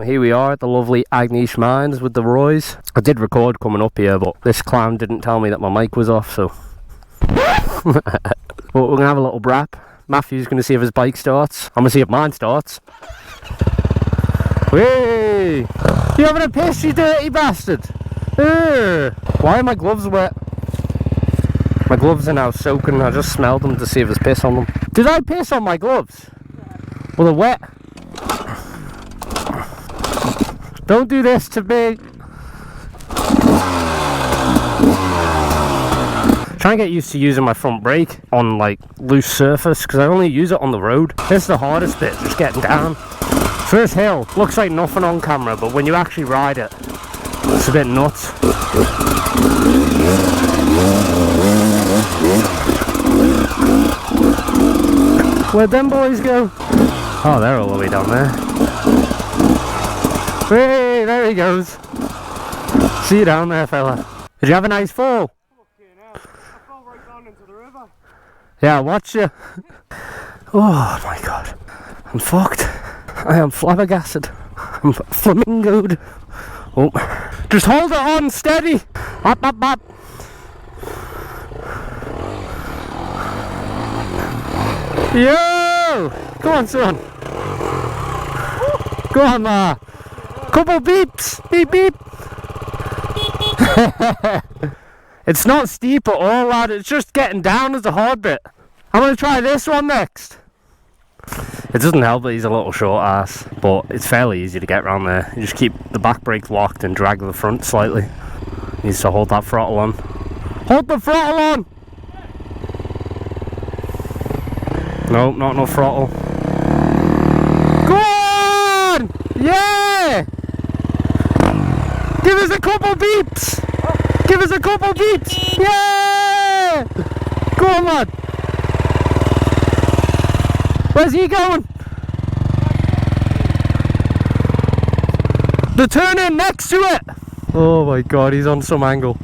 here we are at the lovely Agneash Mines with the Roys. I did record coming up here, but this clown didn't tell me that my mic was off, so... But we're going to have a little brap. Matthew's going to see if his bike starts. I'm going to see if mine starts. Whee! You having a piss, you dirty bastard? Why are my gloves wet? My gloves are now soaking. I just smelled them to see if there's piss on them. Did I piss on my gloves? Well, they're wet. Don't do this to me. Trying to get used to using my front brake on like loose surface because I only use it on the road. This is the hardest bit, just getting down. First hill looks like nothing on camera, but when you actually ride it, it's a bit nuts. Where'd them boys go? Oh, they're all the way down there. Hey, there he goes. See you down there, fella. Did you have a nice fall? Yeah, I'll watch you. Oh my god. I'm fucked. I am flabbergasted. I'm flamingoed. Oh. Just hold it on steady. Bop, bop, bop. Yo! Go on, son. Go on, ma. Couple beeps. Beep, beep. It's not steep at all, lad. It's just getting down is the hard bit. I'm going to try this one next. It doesn't help that he's a little short ass, but it's fairly easy to get around there. You just keep the back brake locked and drag the front slightly. Needs to hold that throttle on. Hold the throttle on! No, not enough throttle. Go on! Yeah! Give us a couple beeps! Give us a couple beeps! Yeah! Go on, lad! Where's he going? The turn in next to it! Oh my god, he's on some angle.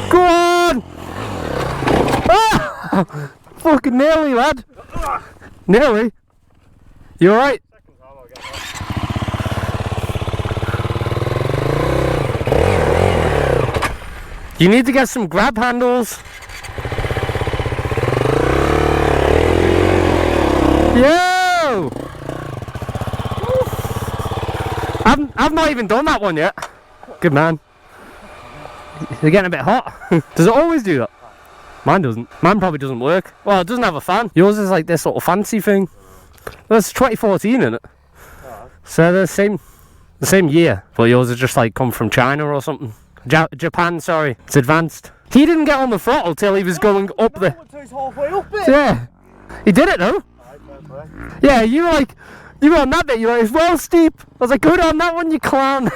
Go on! Ah! Fucking nearly, lad. Nearly. You alright? You need to get some grab handles. Yo! I've not even done that one yet. Good man. They're getting a bit hot. Does it always do that? Mine doesn't. Mine probably doesn't work. Well, it doesn't have a fan. Yours is like this little fancy thing. That's 2014, isn't it? So they're the same year. But yours is just like come from China or something. Japan, sorry. It's advanced. He didn't get on the throttle till he was going up the... Yeah. He did it though. Yeah, you were on that bit, you were like, it's well steep. I was like, go down that one, you clown.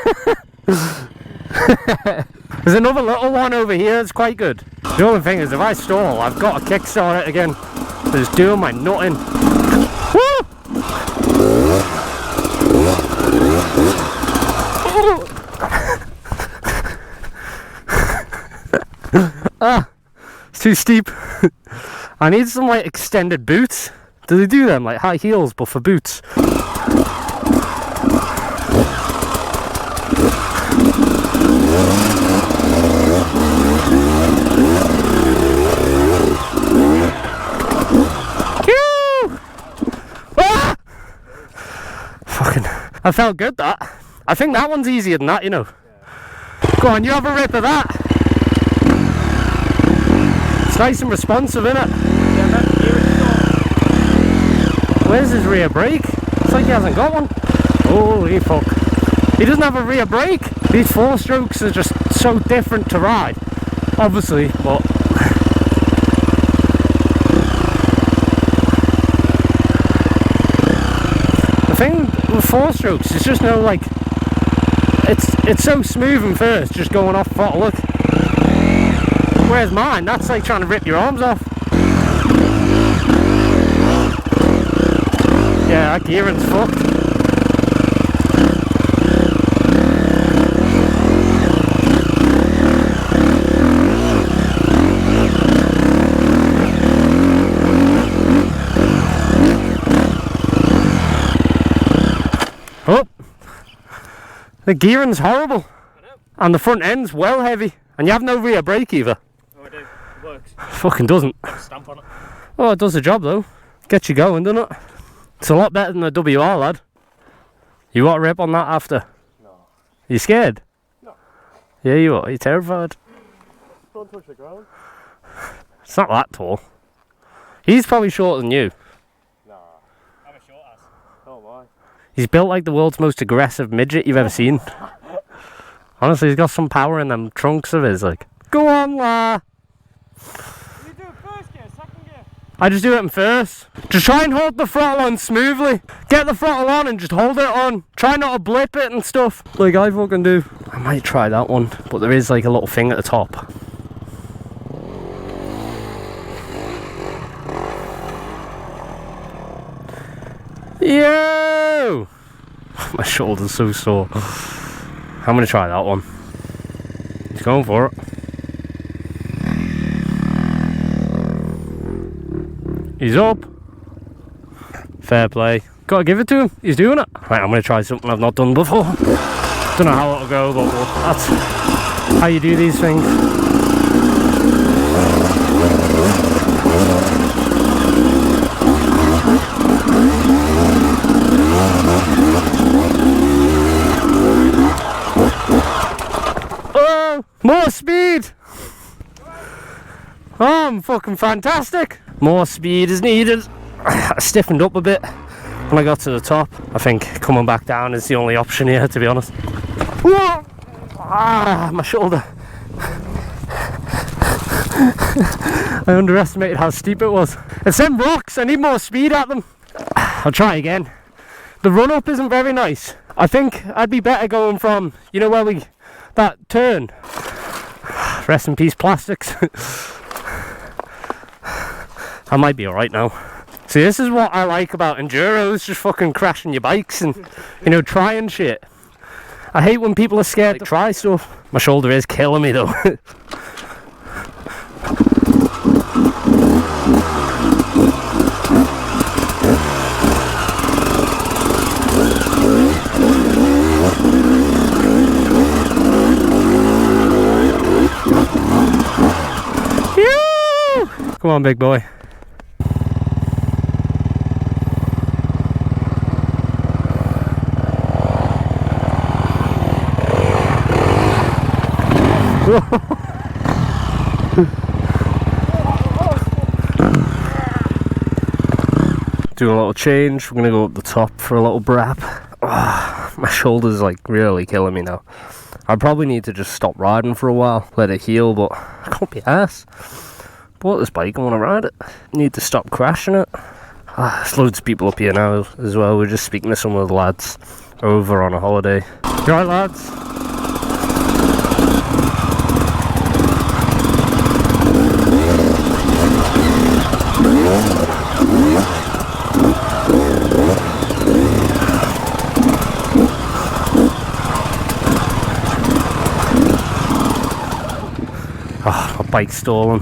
There's another little one over here that's quite good. The only thing is, if I stall, I've got to kickstart it again. So just doing my nutting. Woo! Ah, it's too steep. I need some like extended boots. Do they do them like high heels but for boots? Ah! Fucking, I felt good that. I think that one's easier than that, you know. Go on, you have a rip of that. It's nice and responsive, isn't it? Where's his rear brake? It's like he hasn't got one. Holy fuck. He doesn't have a rear brake. These 4-strokes are just so different to ride. Obviously, but... The thing with 4-strokes is just no like... It's so smooth and first, just going off throttle, look. Whereas mine, that's like trying to rip your arms off. Yeah, that gearing's fucked. The gearing's horrible. And the front end's well heavy. And you have no rear brake either. Oh, I do. It works. Fucking doesn't. Got a stamp on it. Oh, it does the job though. Gets you going, doesn't it? It's a lot better than the WR, lad. You got a rip on that after? No. You scared? No. Yeah, you are. You're terrified. Don't touch the ground. It's not that tall. He's probably shorter than you. Nah. I'm a short ass. Oh my. He's built like the world's most aggressive midget you've ever seen. Honestly, he's got some power in them trunks of his. Like, go on, la. You do it first gear, second gear. I just do it in first. Just try and hold the throttle on smoothly. Get the throttle on and just hold it on. Try not to blip it and stuff. Like I fucking do. I might try that one, but there is like a little thing at the top. Yo! My shoulder's so sore. I'm gonna try that one. He's going for it. He's up. Fair play. Gotta give it to him. He's doing it. Right, I'm gonna try something I've not done before. Don't know how it'll go, but that's how you do these things. Oh, more speed! Oh, I'm fucking fantastic. More speed is needed. I stiffened up a bit when I got to the top. I think coming back down is the only option here, to be honest. Whoa! Ah, my shoulder. I underestimated how steep it was. It's them rocks, I need more speed at them. I'll try again. The run up isn't very nice. I think I'd be better going from, you know where that turn. Rest in peace plastics. I might be alright now. See, this is what I like about enduros, just fucking crashing your bikes and, you know, trying shit. I hate when people are scared to try stuff. My shoulder is killing me though. Come on, big boy. Do a little change. We're gonna go up the top for a little brap. Oh, my shoulder's like really killing me now. I probably need to just stop riding for a while, let it heal, but I can't be arsed. Bought this bike, I want to ride it. Need to stop crashing it. There's loads of people up here now as well. We're just speaking to some of the lads over on a holiday. You right, lads? Oh, my bike's stolen.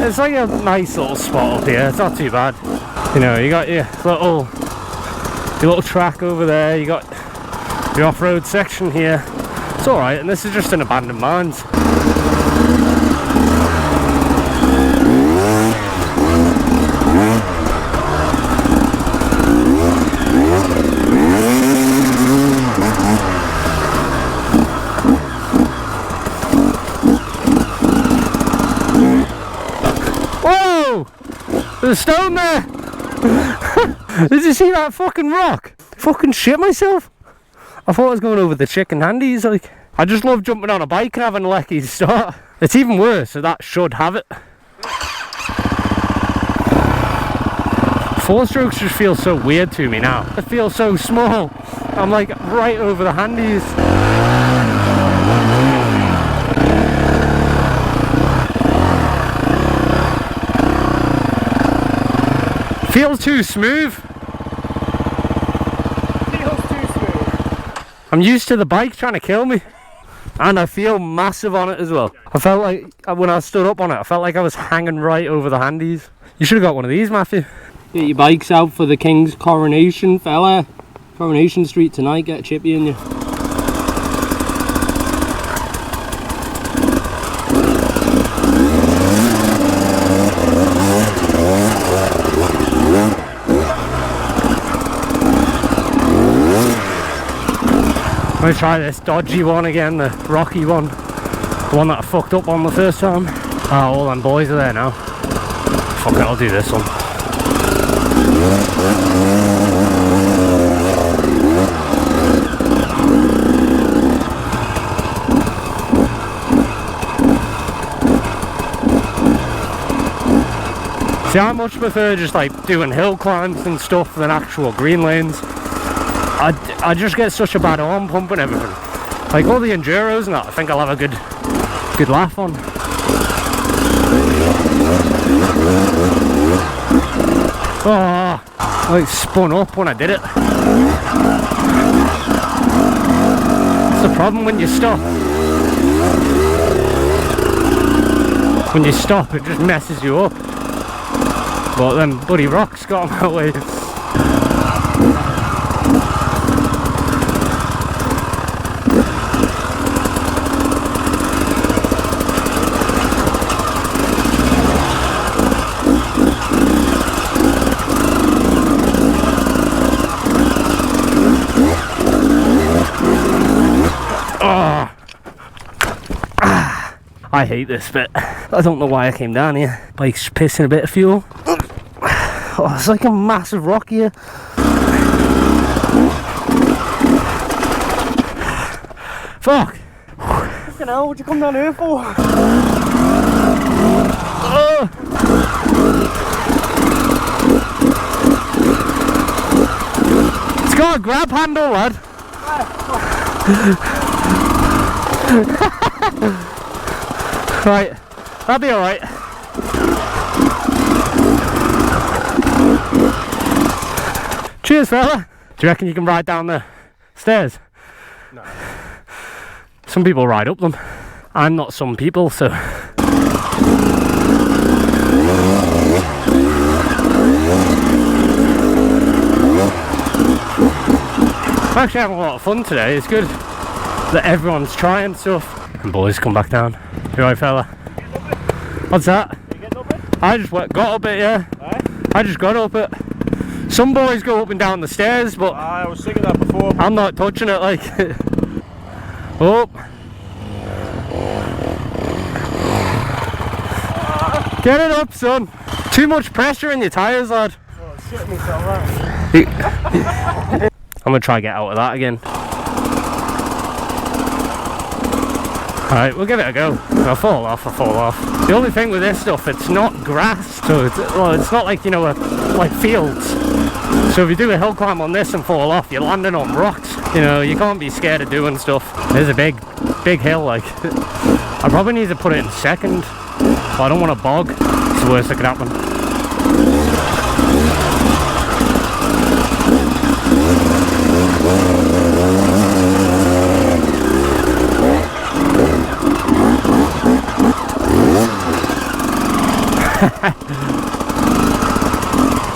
It's like a nice little spot up here, it's not too bad. You know, you got your little track over there, you got your off-road section here. It's alright, and this is just an abandoned mines. Whoa! There's a stone there! Did you see that fucking rock? Fucking shit myself. I thought I was going over the chicken handies, like. I just love jumping on a bike and having a lecky start. It's even worse, so that should have it. 4-strokes just feel so weird to me now. It feels so small. I'm like right over the handies. Feels too smooth. Feels too smooth. I'm used to the bike trying to kill me. And I feel massive on it as well. I felt like, when I stood up on it, I felt like I was hanging right over the handies. You should have got one of these, Matthew. Get your bikes out for the King's coronation, fella. Coronation Street tonight, get a chippy in you. I'm gonna try this dodgy one again, the rocky one. The one that I fucked up on the first time. Oh, all them boys are there now. Fuck it, I'll do this one. See, I much prefer just like doing hill climbs and stuff than actual green lanes. I just get such a bad arm pump and everything. Like all the enduros and that, I think I'll have a good laugh on. Oh, I like spun up when I did it. That's the problem when you stop. When you stop, it just messes you up. But then bloody rocks got in my way. I hate this bit. I don't know why I came down here. Bike's pissing a bit of fuel. Oh, it's like a massive rock here. Fuck! Fucking hell, what'd you come down here for? It's got a grab handle, lad. Right, that'll be alright. Cheers, fella. Do you reckon you can ride down the stairs? No. Some people ride up them. I'm not some people, so. I'm actually having a lot of fun today. It's good that everyone's trying stuff. And boys, come back down. You alright, fella? What's that? You getting up it? I just got up it, yeah. Aye? I just got up it. Some boys go up and down the stairs, but I was thinking that before. I'm not touching it, like. Oh. Get it up, son. Too much pressure in your tyres, lad. Oh, shit myself, that. I'm gonna try to get out of that again. Alright, we'll give it a go. If I fall off, I fall off. The only thing with this stuff, it's not grass, so it's not like, you know, like fields. So if you do a hill climb on this and fall off, you're landing on rocks. You know, you can't be scared of doing stuff. There's a big hill, like. I probably need to put it in second, but I don't want to bog. It's the worst that could happen.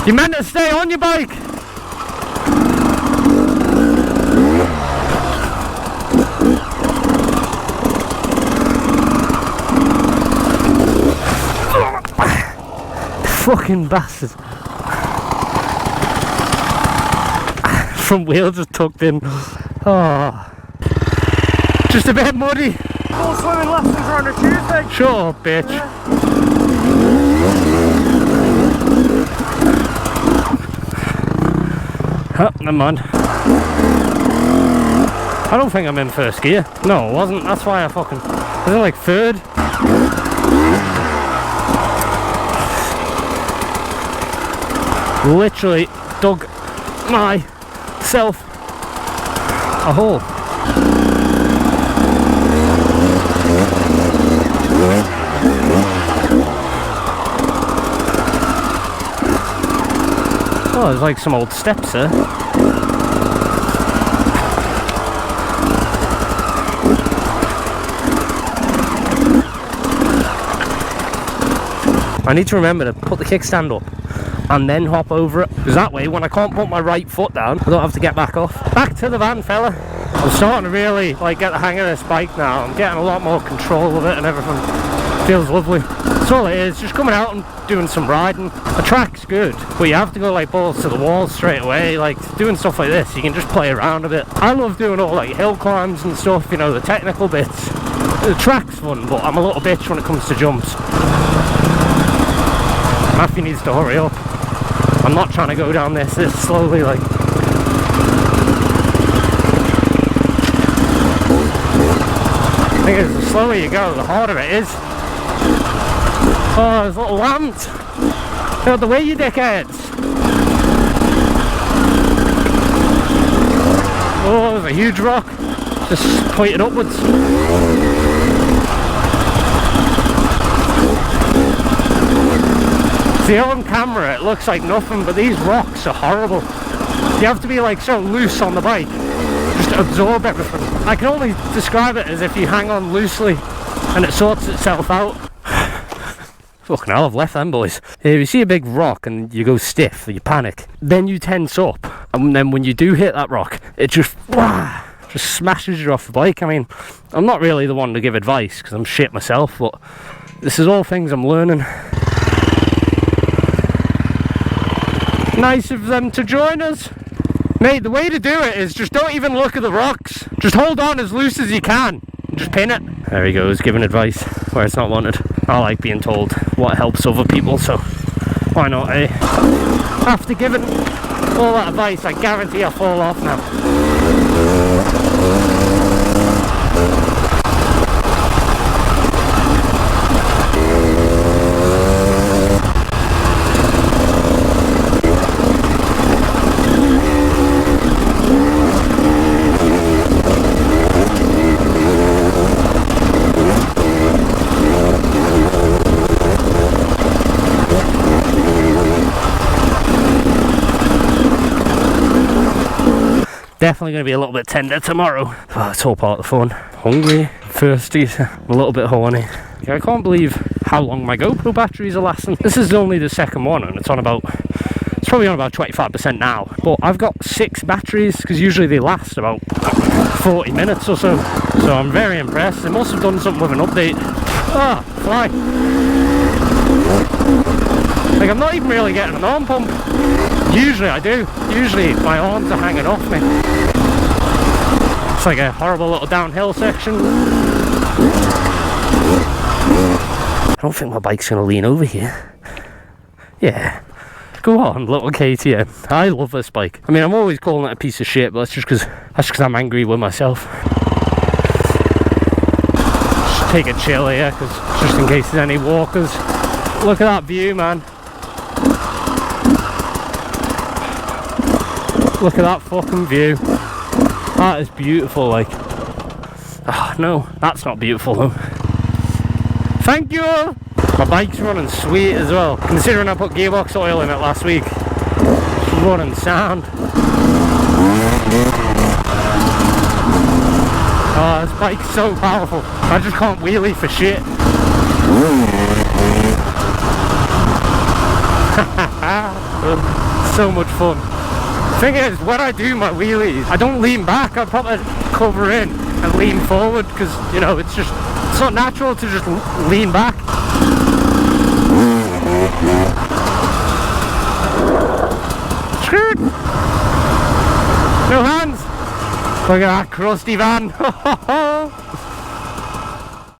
You meant to stay on your bike. Fucking bastard. Front wheel just tucked in. Oh, just a bit muddy. Full swimming lessons are on a Tuesday. Shut up, bitch. Yeah. Oh, never mind. I don't think I'm in first gear. No, I wasn't. That's why I fucking... I was in like third. Literally dug myself a hole. Oh, there's like some old steps there. I need to remember to put the kickstand up and then hop over it, because that way when I can't put my right foot down, I don't have to get back off. Back to the van, fella. I'm starting to really like get the hang of this bike now. I'm getting a lot more control of it and everything. Feels lovely. That's all it is, just coming out and doing some riding. The track's good, but you have to go like balls to the wall straight away. Like doing stuff like this, you can just play around a bit. I love doing all like hill climbs and stuff, you know, the technical bits. The track's fun, but I'm a little bitch when it comes to jumps. Matthew needs to hurry up. I'm not trying to go down this slowly, like. The thing is, the slower you go, the harder it is. Oh, there's little lamps. Get out the way, you dickheads. Oh, there's a huge rock. Just pointed upwards. See, on camera it looks like nothing, but these rocks are horrible. You have to be like so loose on the bike, just to absorb everything. I can only describe it as if you hang on loosely and it sorts itself out. Fucking hell, I've left them, boys. If you see a big rock and you go stiff, or you panic, then you tense up, and then when you do hit that rock, it just smashes you off the bike. I mean, I'm not really the one to give advice because I'm shit myself, but this is all things I'm learning. Nice of them to join us. Mate, the way to do it is just don't even look at the rocks. Just hold on as loose as you can and just pin it. There he goes, giving advice where it's not wanted. I like being told what helps other people, so why not, eh? After giving all that advice, I guarantee I'll fall off now. Definitely going to be a little bit tender tomorrow. Oh, it's all part of the fun. Hungry, thirsty, I'm a little bit horny. Yeah, I can't believe how long my GoPro batteries are lasting. This is only the second one and it's probably on about 25% now. But I've got 6 batteries because usually they last about 40 minutes or so. So I'm very impressed. They must have done something with an update. Ah, fly. Like, I'm not even really getting an arm pump. Usually I do. Usually my arms are hanging off me. It's like a horrible little downhill section. I don't think my bike's going to lean over here. Yeah. Go on, little KTM. I love this bike. I mean, I'm always calling it a piece of shit, but that's just because I'm angry with myself. Just take a chill here, because just in case there's any walkers. Look at that view, man. Look at that fucking view. That is beautiful, like. Oh, no, that's not beautiful, though. Thank you! My bike's running sweet as well, considering I put gearbox oil in it last week. It's running sound. Oh, this bike's so powerful. I just can't wheelie for shit. So much fun. Thing is, when I do my wheelies, I don't lean back. I probably cover in and lean forward because, you know, it's not natural to just lean back. Screwed. No hands. Look at that crusty van.